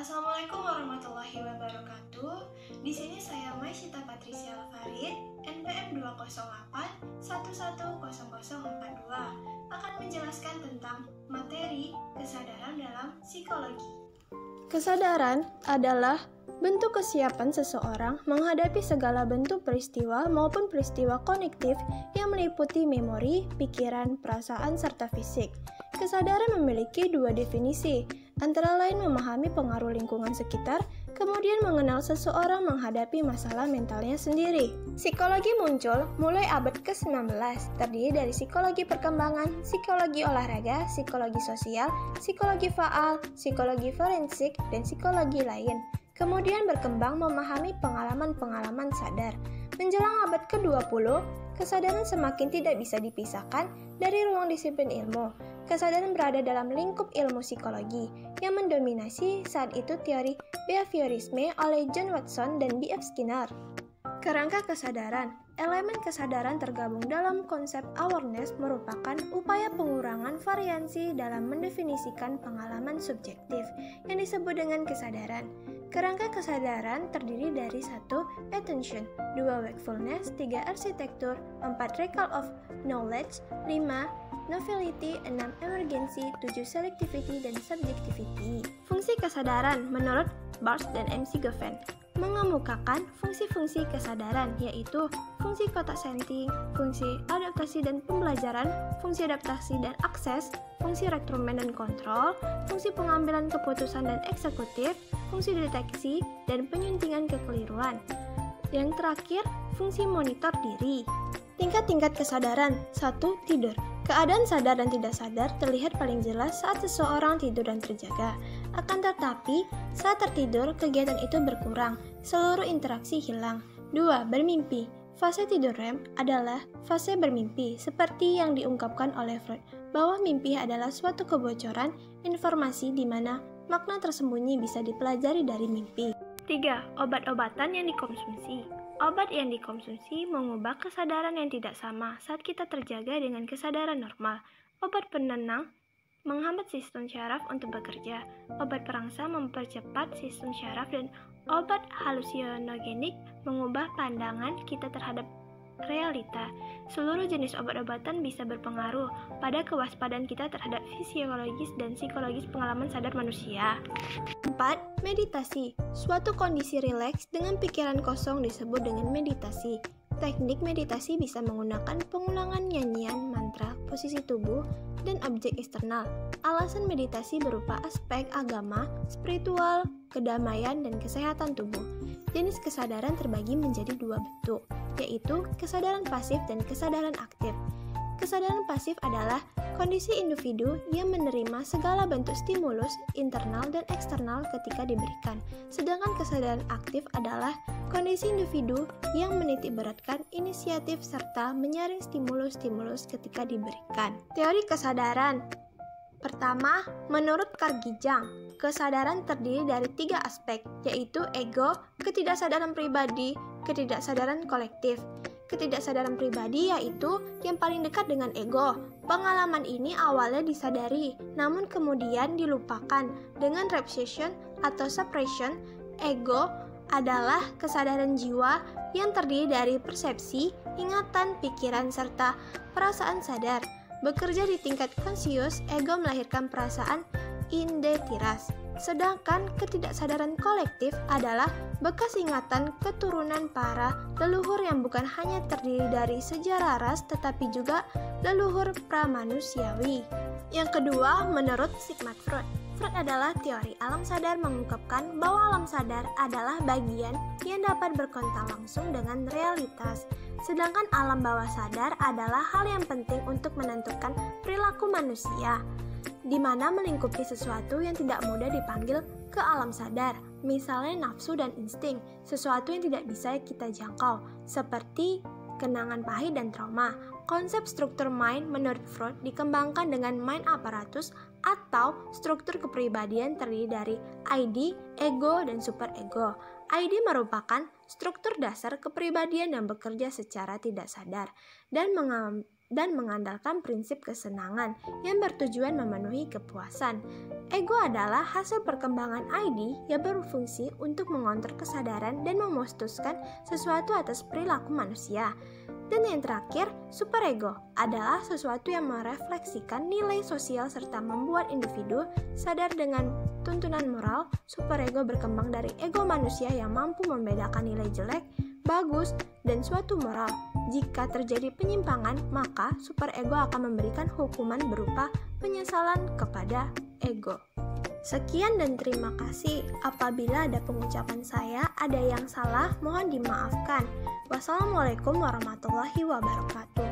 Assalamualaikum warahmatullahi wabarakatuh. Di sini saya Maisita Patricia Farid, NPM 208110042, akan menjelaskan tentang materi kesadaran dalam psikologi. Kesadaran adalah bentuk kesiapan seseorang menghadapi segala bentuk peristiwa maupun peristiwa kognitif yang meliputi memori, pikiran, perasaan, serta fisik. Kesadaran memiliki dua definisi, antara lain memahami pengaruh lingkungan sekitar, kemudian mengenal seseorang menghadapi masalah mentalnya sendiri. Psikologi muncul mulai abad ke-19, terdiri dari psikologi perkembangan, psikologi olahraga, psikologi sosial, psikologi faal, psikologi forensik, dan psikologi lain. Kemudian berkembang memahami pengalaman-pengalaman sadar. Menjelang abad ke-20, kesadaran semakin tidak bisa dipisahkan dari ruang disiplin ilmu. Kesadaran berada dalam lingkup ilmu psikologi yang mendominasi saat itu teori behaviorisme oleh John Watson dan B.F. Skinner. Kerangka kesadaran. Elemen kesadaran tergabung dalam konsep awareness merupakan upaya pengurangan variansi dalam mendefinisikan pengalaman subjektif yang disebut dengan kesadaran. Kerangka kesadaran terdiri dari 1. Attention, 2. Wakefulness, 3. Arsitektur, 4. Recall of knowledge, 5. Novelty, 6. Emergency, 7. Selectivity dan subjectivity. Fungsi kesadaran menurut Barthes dan MC Goffin mengemukakan fungsi-fungsi kesadaran, yaitu fungsi kotak senti, fungsi adaptasi dan pembelajaran, fungsi adaptasi dan akses, fungsi rekrutmen dan kontrol, fungsi pengambilan keputusan dan eksekutif, fungsi deteksi dan penyuntingan kekeliruan. Yang terakhir, fungsi monitor diri. Tingkat-tingkat kesadaran. 1. Tidur. Keadaan sadar dan tidak sadar terlihat paling jelas saat seseorang tidur dan terjaga. Akan tetapi, saat tertidur, kegiatan itu berkurang, seluruh interaksi hilang. 2. Bermimpi. Fase tidur REM adalah fase bermimpi, seperti yang diungkapkan oleh Freud, bahwa mimpi adalah suatu kebocoran informasi di mana makna tersembunyi bisa dipelajari dari mimpi. 3. Obat-obatan yang dikonsumsi. Obat yang dikonsumsi mengubah kesadaran yang tidak sama saat kita terjaga dengan kesadaran normal. Obat penenang menghambat sistem syaraf untuk bekerja. Obat perangsang mempercepat sistem syaraf dan obat halusinogenik mengubah pandangan kita terhadap realita. Seluruh jenis obat-obatan bisa berpengaruh pada kewaspadaan kita terhadap fisiologis dan psikologis pengalaman sadar manusia. 4. Meditasi. Suatu kondisi rileks dengan pikiran kosong disebut dengan meditasi. Teknik meditasi bisa menggunakan pengulangan nyanyian, mantra, posisi tubuh, dan objek eksternal. Alasan meditasi berupa aspek agama, spiritual, kedamaian, dan kesehatan tubuh. Jenis kesadaran terbagi menjadi dua bentuk, yaitu kesadaran pasif dan kesadaran aktif. Kesadaran pasif adalah kondisi individu yang menerima segala bentuk stimulus internal dan eksternal ketika diberikan. Sedangkan kesadaran aktif adalah kondisi individu yang menitikberatkan inisiatif serta menyaring stimulus-stimulus ketika diberikan. Teori kesadaran. Pertama, menurut Carl Gijang, kesadaran terdiri dari 3 aspek, yaitu ego, ketidaksadaran pribadi, ketidaksadaran kolektif. Ketidaksadaran pribadi yaitu yang paling dekat dengan ego. Pengalaman ini awalnya disadari, namun kemudian dilupakan. Dengan repression atau suppression, ego adalah kesadaran jiwa yang terdiri dari persepsi, ingatan, pikiran, serta perasaan sadar. Bekerja di tingkat konsius, ego melahirkan perasaan identitas. Sedangkan ketidaksadaran kolektif adalah bekas ingatan keturunan para leluhur yang bukan hanya terdiri dari sejarah ras tetapi juga leluhur pramanusiawi. Yang kedua, menurut Sigmund Freud. Freud adalah teori alam sadar mengungkapkan bahwa alam sadar adalah bagian yang dapat berkontak langsung dengan realitas. Sedangkan alam bawah sadar adalah hal yang penting untuk menentukan perilaku manusia, di mana melingkupi sesuatu yang tidak mudah dipanggil ke alam sadar, misalnya nafsu dan insting, sesuatu yang tidak bisa kita jangkau, seperti kenangan pahit dan trauma. Konsep struktur mind menurut Freud dikembangkan dengan mind apparatus atau struktur kepribadian terdiri dari ID, ego, dan superego. ID merupakan struktur dasar kepribadian yang bekerja secara tidak sadar dan dan mengandalkan prinsip kesenangan yang bertujuan memenuhi kepuasan. Ego adalah hasil perkembangan ID yang berfungsi untuk mengontrol kesadaran dan memutuskan sesuatu atas perilaku manusia. Dan yang terakhir, superego adalah sesuatu yang merefleksikan nilai sosial serta membuat individu sadar dengan tuntunan moral. Superego berkembang dari ego manusia yang mampu membedakan nilai jelek, bagus, dan suatu moral. Jika terjadi penyimpangan, maka superego akan memberikan hukuman berupa penyesalan kepada ego. Sekian dan terima kasih. Apabila ada pengucapan saya ada yang salah, mohon dimaafkan. Wassalamualaikum warahmatullahi wabarakatuh.